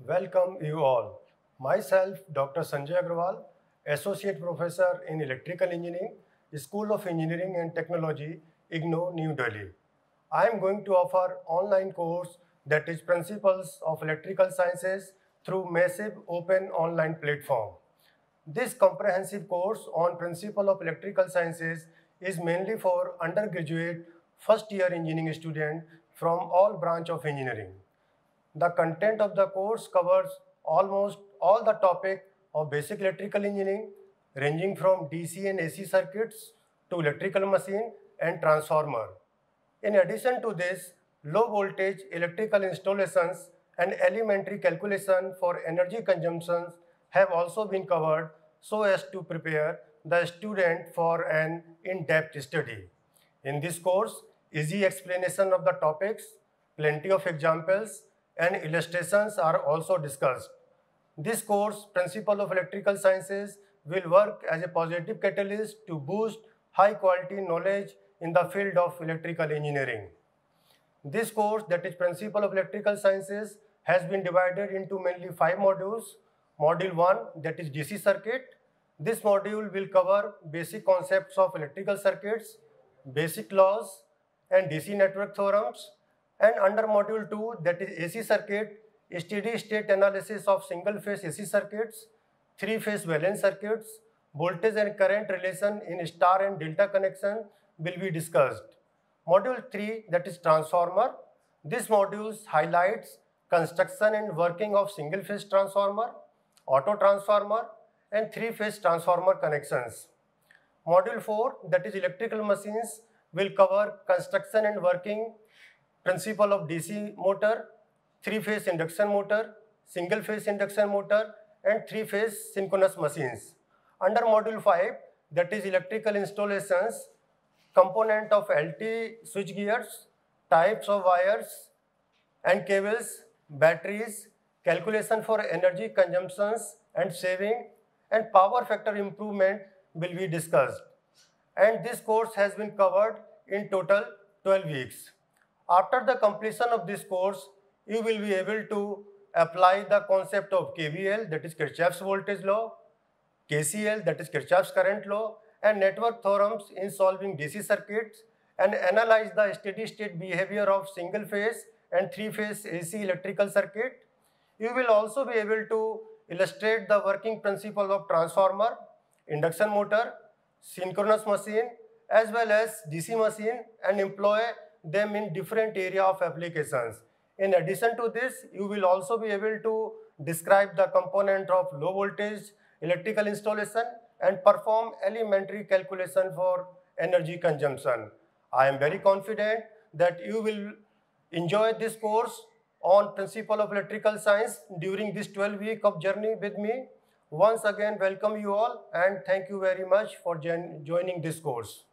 Welcome you all. Myself, Dr. Sanjay Agrawal, Associate Professor in Electrical Engineering, School of Engineering and Technology, IGNOU, New Delhi. I am going to offer online course that is Principles of Electrical Sciences through massive open online platform. This comprehensive course on Principle of Electrical Sciences is mainly for undergraduate first year engineering students from all branch of engineering. The content of the course covers almost all the topic of basic electrical engineering, ranging from DC and AC circuits to electrical machine and transformer. In addition to this, low voltage electrical installations and elementary calculation for energy consumption have also been covered so as to prepare the student for an in-depth study. In this course, easy explanation of the topics, plenty of examples, and illustrations are also discussed. This course, Principle of Electrical Sciences, will work as a positive catalyst to boost high-quality knowledge in the field of electrical engineering. This course, that is Principle of Electrical Sciences, has been divided into mainly 5 modules. Module 1, that is DC circuit. This module will cover basic concepts of electrical circuits, basic laws, and DC network theorems. And under module 2, that is AC circuit, steady state analysis of single phase AC circuits, 3-phase valence circuits, voltage and current relation in star and delta connection will be discussed. Module 3, that is transformer. This module highlights construction and working of single phase transformer, auto transformer, and 3-phase transformer connections. Module 4, that is electrical machines, will cover construction and working principle of DC motor, 3-phase induction motor, single-phase induction motor, and 3-phase synchronous machines. Under Module 5, that is electrical installations, component of LT switch gears, types of wires and cables, batteries, calculation for energy consumptions and saving, and power factor improvement will be discussed. And this course has been covered in total 12 weeks. After the completion of this course, you will be able to apply the concept of KVL, that is Kirchhoff's voltage law, KCL, that is Kirchhoff's current law, and network theorems in solving DC circuits, and analyze the steady state behavior of single phase and 3-phase AC electrical circuit. You will also be able to illustrate the working principle of transformer, induction motor, synchronous machine, as well as DC machine, and employ them in different area of applications. In addition to this, you will also be able to describe the component of low voltage electrical installation and perform elementary calculation for energy consumption. I am very confident that you will enjoy this course on Principle of Electrical Science during this 12-week of journey with me. Once again, welcome you all and thank you very much for joining this course.